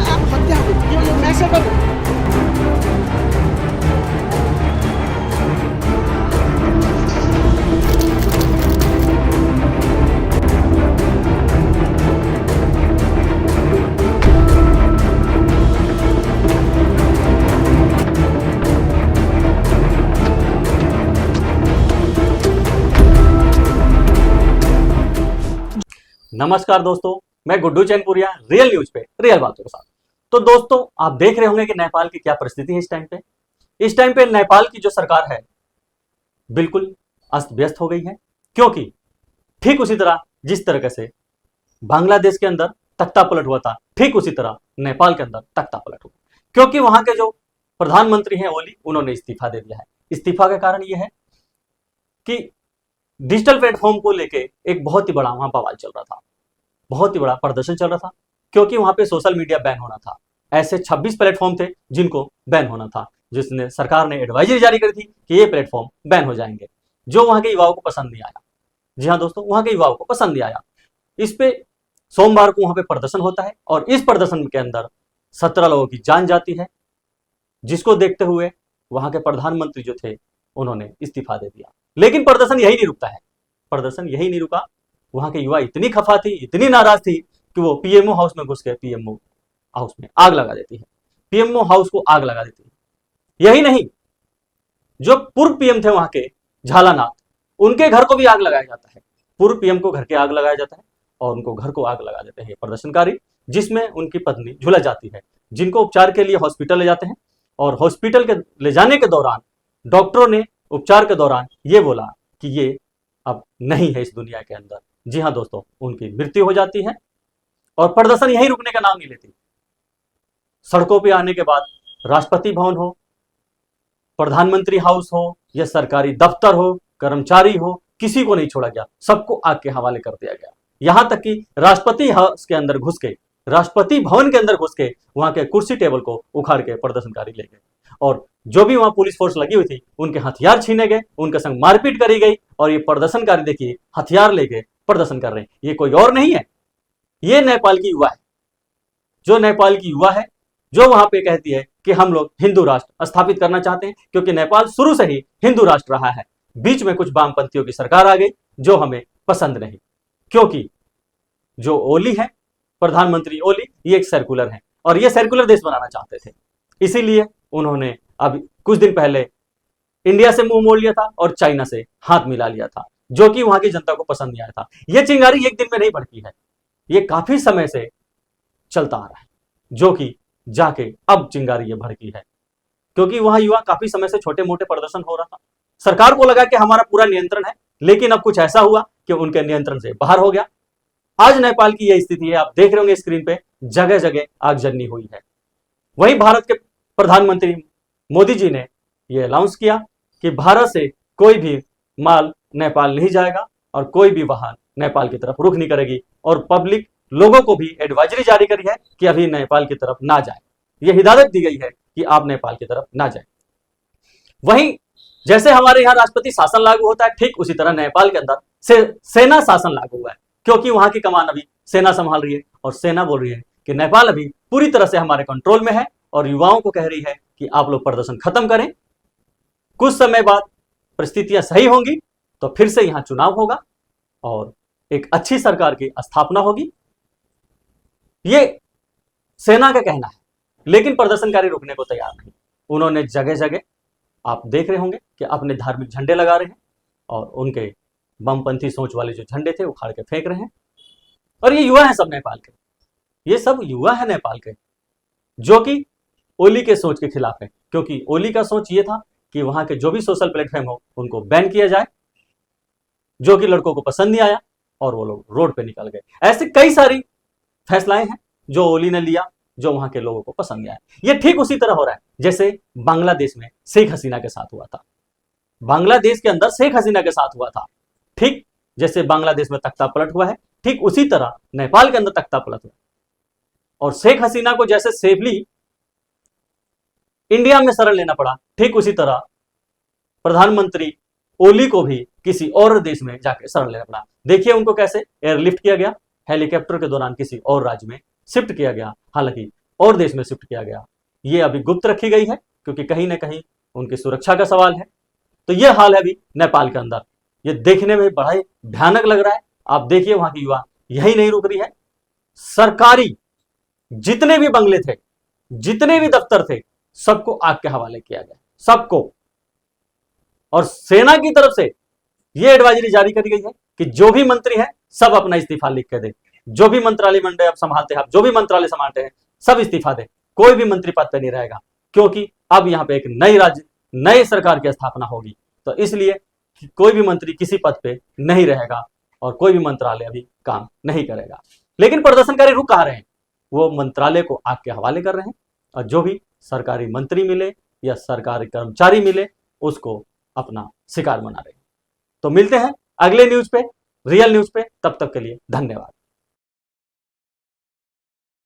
आप हत्या ये मैसेज नमस्कार दोस्तों, मैं गुड्डू चैनपुरिया रियल न्यूज पे रियल बातों के साथ। तो दोस्तों, आप देख रहे होंगे कि नेपाल की क्या परिस्थिति है इस टाइम पे नेपाल की जो सरकार है बिल्कुल अस्त व्यस्त हो गई है। क्योंकि ठीक उसी तरह जिस तरीके से बांग्लादेश के अंदर तख्ता पलट हुआ था, ठीक उसी तरह नेपाल के अंदर तख्ता पलट हुआ। क्योंकि वहां के जो प्रधानमंत्री हैं ओली, उन्होंने इस्तीफा दे दिया है। इस्तीफा का कारण यह है कि डिजिटल प्लेटफॉर्म को लेके एक बहुत ही बड़ा वहां बवाल चल रहा था, बहुत ही बड़ा प्रदर्शन चल रहा था। क्योंकि वहां पे सोशल मीडिया बैन होना था। ऐसे 26 प्लेटफॉर्म थे जिनको बैन होना था, जिसने सरकार ने एडवाइजरी जारी करी थी कि ये प्लेटफॉर्म बैन हो जाएंगे, जो वहां के युवाओं को पसंद नहीं आया। जी हाँ दोस्तों, वहां के युवाओं को पसंद नहीं आया। इस पे सोमवार को वहां पे प्रदर्शन होता है और इस प्रदर्शन के अंदर 17 लोगों की जान जाती है, जिसको देखते हुए वहां के प्रधानमंत्री जो थे उन्होंने इस्तीफा दे दिया। लेकिन प्रदर्शन यही नहीं रुकता है, प्रदर्शन यही नहीं रुका। वहां के युवा इतनी खफा थी, इतनी नाराज थी कि वो पीएमओ हाउस में घुस के पीएमओ हाउस में आग लगा देती है, पीएमओ हाउस को आग लगा देती है। यही नहीं, जो पूर्व पीएम थे वहां के झालानाथ, उनके घर को भी आग लगाया जाता है। पूर्व पीएम को घर के आग लगाया जाता है और उनको घर को आग लगा देते हैं प्रदर्शनकारी, जिसमें उनकी पत्नी झुलस जाती है, जिनको उपचार के लिए हॉस्पिटल ले जाते हैं। और हॉस्पिटल के ले जाने के दौरान डॉक्टरों ने उपचार के दौरान ये बोला कि ये अब नहीं है इस दुनिया के अंदर। जी हाँ दोस्तों, उनकी मृत्यु हो जाती है और प्रदर्शन यही रुकने का नाम नहीं लेती। सड़कों पे आने के बाद राष्ट्रपति भवन हो, प्रधानमंत्री हाउस हो या सरकारी दफ्तर हो, कर्मचारी हो, किसी को नहीं छोड़ा गया, सबको आग के हवाले कर दिया गया। यहां तक कि राष्ट्रपति हाउस के अंदर घुस के, राष्ट्रपति भवन के अंदर घुस के वहां के कुर्सी टेबल को उखाड़ के प्रदर्शनकारी ले गए। और जो भी वहां पुलिस फोर्स लगी हुई थी उनके हथियार छीने गए, उनके संग मारपीट करी गई। और ये प्रदर्शनकारी देखिए हथियार लेके प्रदर्शन कर रहे हैं। ये कोई और नहीं है, ये नेपाल की युवा है, जो नेपाल की युवा है, जो वहां पे कहती है कि हम लोग हिंदू राष्ट्र स्थापित करना चाहते हैं। क्योंकि नेपाल शुरू से ही हिंदू राष्ट्र रहा है। बीच में कुछ वामपंथियों की सरकार आ गई जो हमें पसंद नहीं। क्योंकि जो ओली है, प्रधानमंत्री ओली, ये एक सर्कुलर है और ये सर्कुलर देश बनाना चाहते थे। इसीलिए उन्होंने अब कुछ दिन पहले इंडिया से मुंह मोड़ लिया था और चाइना से हाथ मिला लिया था, जो कि वहां की जनता को पसंद नहीं आया था। यह चिंगारी एक दिन में नहीं भड़की है, ये काफी समय से चलता आ रहा है, जो कि जाके अब चिंगारी ये भड़की है। क्योंकि वहां युवा काफी समय से छोटे मोटे प्रदर्शन हो रहा था, सरकार को लगा कि हमारा पूरा नियंत्रण है, लेकिन अब कुछ ऐसा हुआ कि उनके नियंत्रण से बाहर हो गया। आज नेपाल की यह स्थिति है, आप देख रहे होंगे स्क्रीन पे, जगह जगह आगजनी हुई है। वहीं भारत के प्रधानमंत्री मोदी जी ने यह अनाउंस किया कि भारत से कोई भी माल नेपाल नहीं जाएगा और कोई भी वाहन नेपाल की तरफ रुख नहीं करेगी। और पब्लिक लोगों को भी एडवाइजरी जारी करी है कि अभी नेपाल की तरफ ना जाए। यह हिदायत दी गई है कि आप नेपाल की तरफ ना जाए। वहीं जैसे हमारे यहाँ राष्ट्रपति शासन लागू होता है, ठीक उसी तरह नेपाल के अंदर सेना शासन लागू हुआ है। क्योंकि वहां की कमान अभी सेना संभाल रही है और सेना बोल रही है कि नेपाल अभी पूरी तरह से हमारे कंट्रोल में है और युवाओं को कह रही है कि आप लोग प्रदर्शन खत्म करें। कुछ समय बाद परिस्थितियां सही होंगी तो फिर से यहां चुनाव होगा और एक अच्छी सरकार की स्थापना होगी। ये सेना का कहना है, लेकिन प्रदर्शनकारी रुकने को तैयार नहीं। उन्होंने जगह जगह, आप देख रहे होंगे कि अपने धार्मिक झंडे लगा रहे हैं और उनके वामपंथी सोच वाले जो झंडे थे उखाड़ के फेंक रहे हैं। और ये युवा है सब नेपाल के, ये सब युवा है नेपाल के, जो कि ओली के सोच के खिलाफ है। क्योंकि ओली का सोच ये था कि वहां के जो भी सोशल प्लेटफॉर्म हो उनको बैन किया जाए, जो कि लड़कों को पसंद नहीं आया और वो लोग रोड पे निकल गए। ऐसे कई सारी फैसलाएं हैं जो ओली ने लिया, जो वहां के लोगों को पसंद नहीं आया। ये ठीक उसी तरह हो रहा है जैसे बांग्लादेश में शेख हसीना के साथ हुआ था। बांग्लादेश के अंदर शेख हसीना के साथ हुआ था, ठीक जैसे बांग्लादेश में तख्ता पलट हुआ है, ठीक उसी तरह नेपाल के अंदर तख्ता पलट हुआ। और शेख हसीना को जैसे सेफली इंडिया में शरण लेना पड़ा, ठीक उसी तरह प्रधानमंत्री ओली को भी किसी और देश में जाकर शरण लेना पड़ा। देखिए उनको कैसे एयरलिफ्ट किया गया, हेलीकॉप्टर के दौरान किसी और राज्य में शिफ्ट किया गया, हालांकि और देश में शिफ्ट किया गया, ये अभी गुप्त रखी गई है क्योंकि कहीं ना कहीं उनकी सुरक्षा का सवाल है। तो ये हाल है अभी नेपाल के अंदर। ये देखने में बड़ा ही भयानक लग रहा है। आप देखिए वहां की युवा यही नहीं रुक रही है। सरकारी जितने भी बंगले थे, जितने भी दफ्तर थे, सबको आग के हवाले किया गया, सबको। और सेना की तरफ से यह एडवाइजरी जारी करी गई है कि जो भी मंत्री है सब अपना इस्तीफा लिख के दे। जो भी मंत्रालय मंडल आप संभालते हैं, आप जो भी मंत्रालय संभालते हैं, सब इस्तीफा दे। कोई भी मंत्री पद पे नहीं रहेगा क्योंकि अब यहां पे एक नई सरकार की स्थापना होगी। तो इसलिए कोई भी मंत्री किसी पद पे नहीं रहेगा और कोई भी मंत्रालय अभी काम नहीं करेगा। लेकिन प्रदर्शनकारी रुक कहां रहे हैं? वो मंत्रालय को आग के हवाले कर रहे हैं और जो भी सरकारी मंत्री मिले या सरकारी कर्मचारी मिले उसको अपना शिकार बना रहे हैं। तो मिलते हैं अगले न्यूज पे, रियल न्यूज पे। तब तक के लिए धन्यवाद।